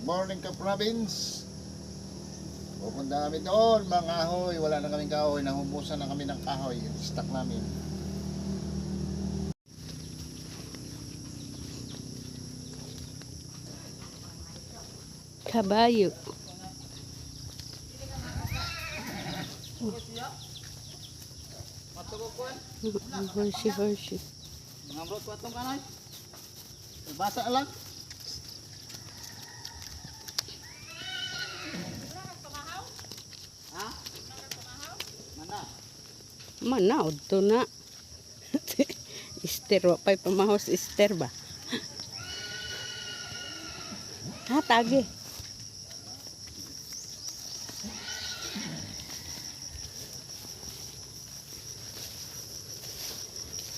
Morning ka province. Pupunta kami doon, mga kahoy. Wala na kaming kahoy, nahubusan na kami ng kahoy. Stock namin. Kabayo. Horsey. Mga bro, kwatong kanoy. Basa lang. Ha? Mana udto na. Ister wa pay pamahos ister ba. Ha tagi.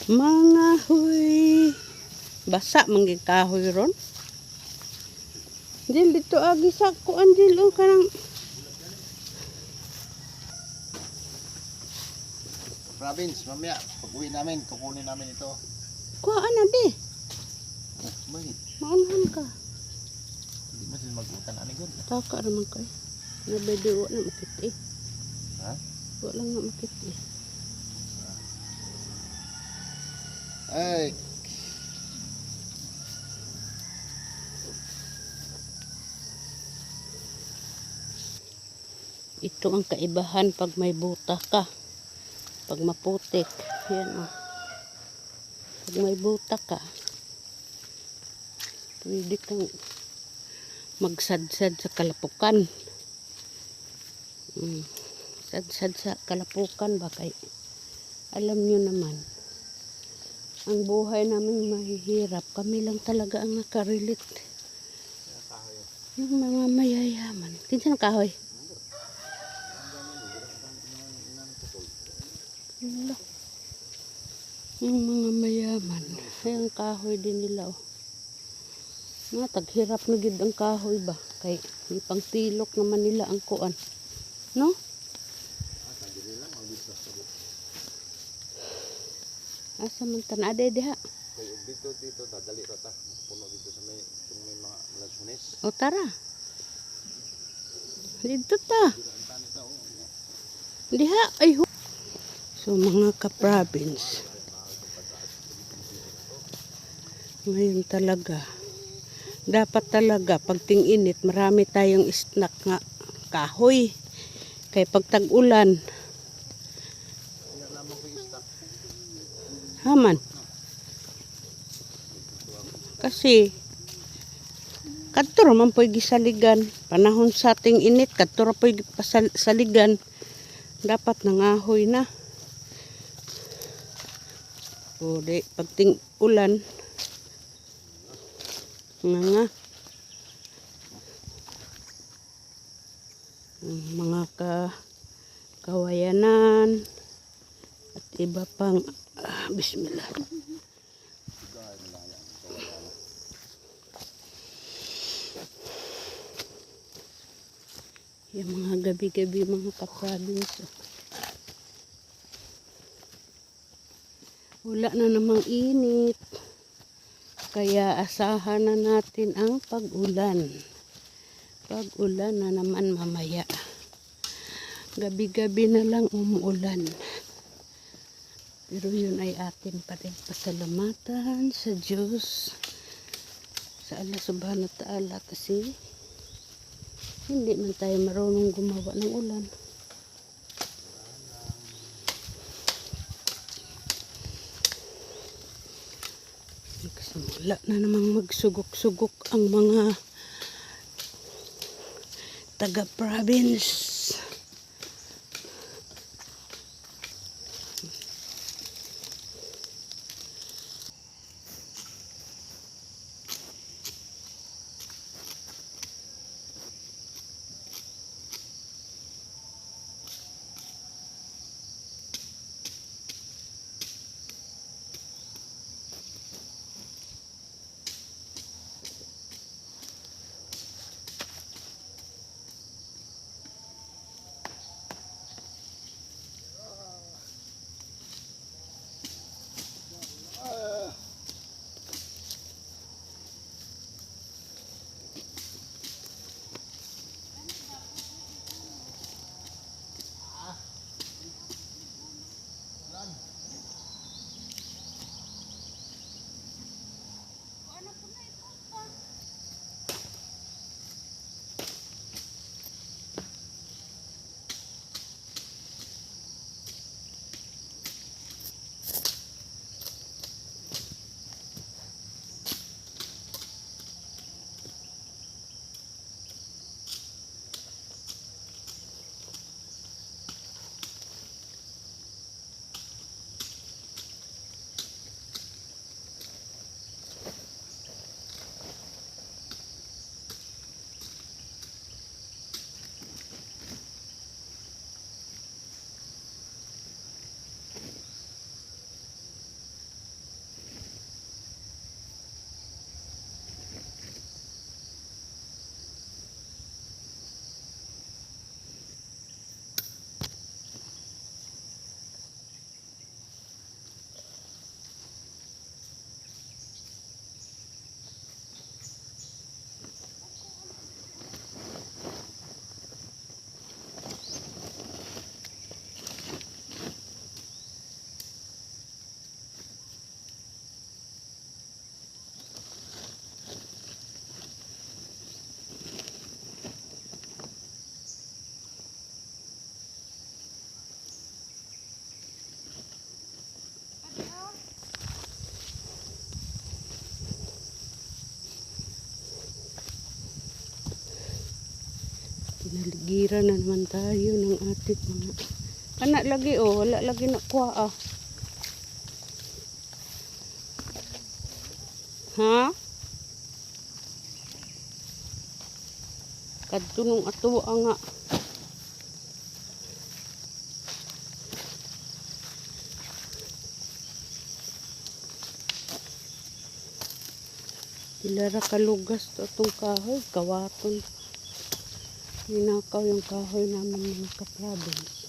Mga huy. Basa manggig kahoy ron. Dil dito agi sa kuan dil o kanang Province, mamaya, pag-uwi namin, kukunin namin ito. kuan na be. Oh, bakit? Maunhan ka. Hindi mo sila mag-utang ani gud. Taka naman kay. Nabedi wa na makiti. Ha? Wa lang na makiti. Ay. Ito ang kaibahan pag may buta ka. Pag maputik. Yan o. Pag may buta ka, pwede kang magsadsad sa kalapukan. Sadsad sa kalapukan ba kay alam nyo naman ang buhay namin mahihirap, kami lang talaga ang nakarelate. Yung mga mayayaman kinsa na kahoy. Wala. Yung mga mayaman yung kahoy din nila oh. Nga taghirap na gid ang kahoy ba kay ipang tilok naman nila ang kuan no. Asa man tan ade diha. Kay dito dadali ra ta. Puno dito sa may mga lansunes. O tara. Dito ta. Diha ay so mga ka-province. Ngayon talaga dapat talaga pag ting-init marami tayong snack nga kahoy. Kay pag tag-ulan haman. Kasi kadto man po'y gisaligan. Panahon sa ating init, kadto ra po'y pasaligan. Dapat nangahoy na. O di, pagting ulan, nga mga kawayanan at iba pang bismillah. Yung mga gabi-gabi mga ka-province. Wala na namang init. Kaya asahan na natin ang pag-ulan. Pag-ulan na naman mamaya. Gabi-gabi na lang umuulan. Pero yun ay atin pa rin pasalamatan sa Diyos. Sa Allah subhanahu wa ta'ala kasi hindi man tayo marunong gumawa ng ulan. Kasi wala na namang magsugok-sugok ang mga taga-province. Pinaligiran na naman tayo ng ating mga anak lagi oh, wala lagi na kuha ah. Ha? Kadto nung ato nga. Ilara kalugas to atong kahoy, kawaton. Ninakaw yung kahoy namin mga ka-province.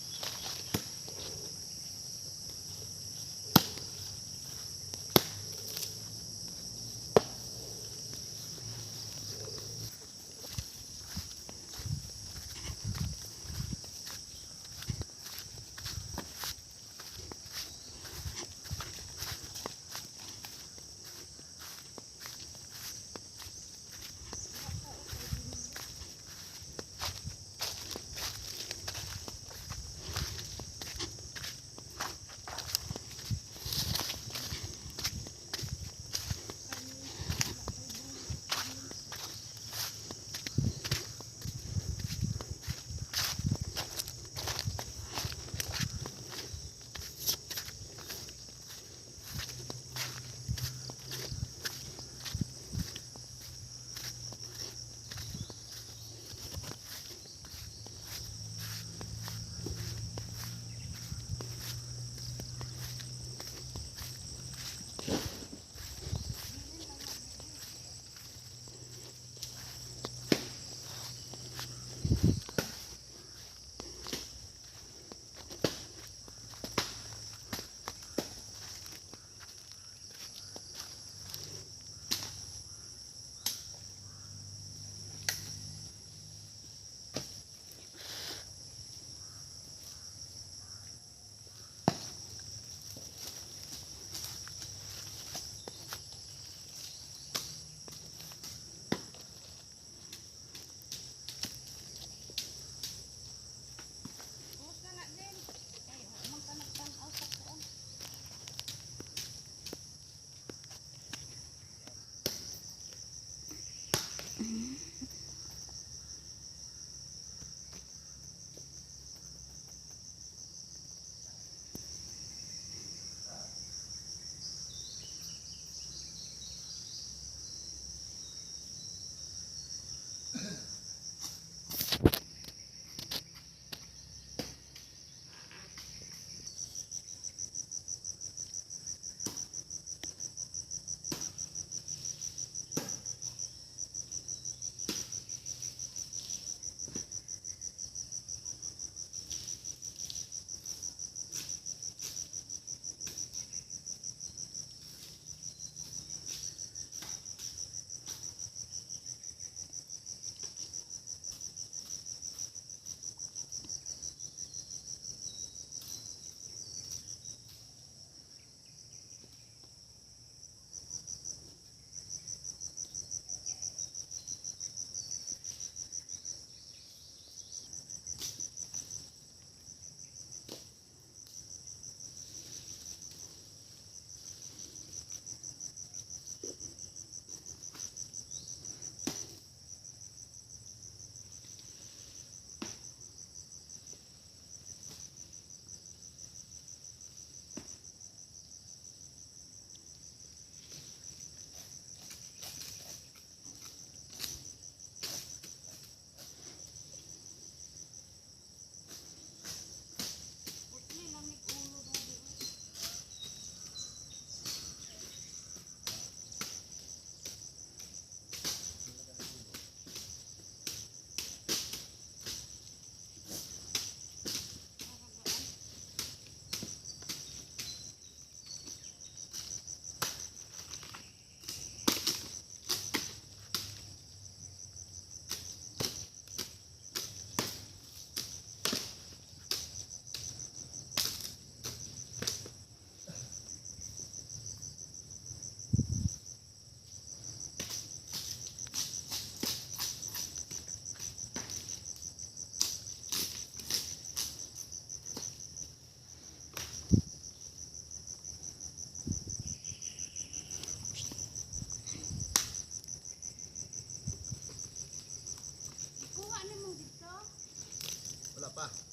pa.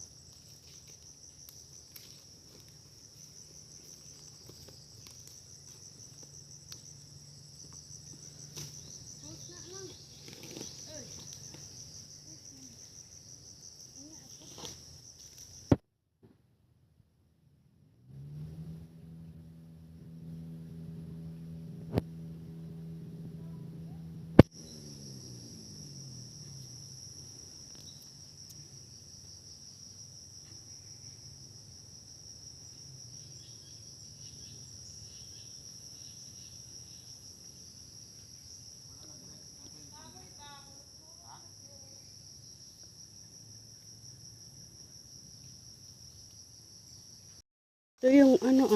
Ito yung ano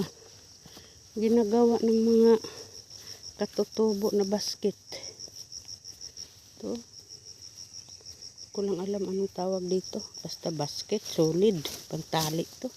ginagawa ng mga katutubo na basket. Ito. Ko lang alam anong tawag dito. Basta basket, solid, pantali to.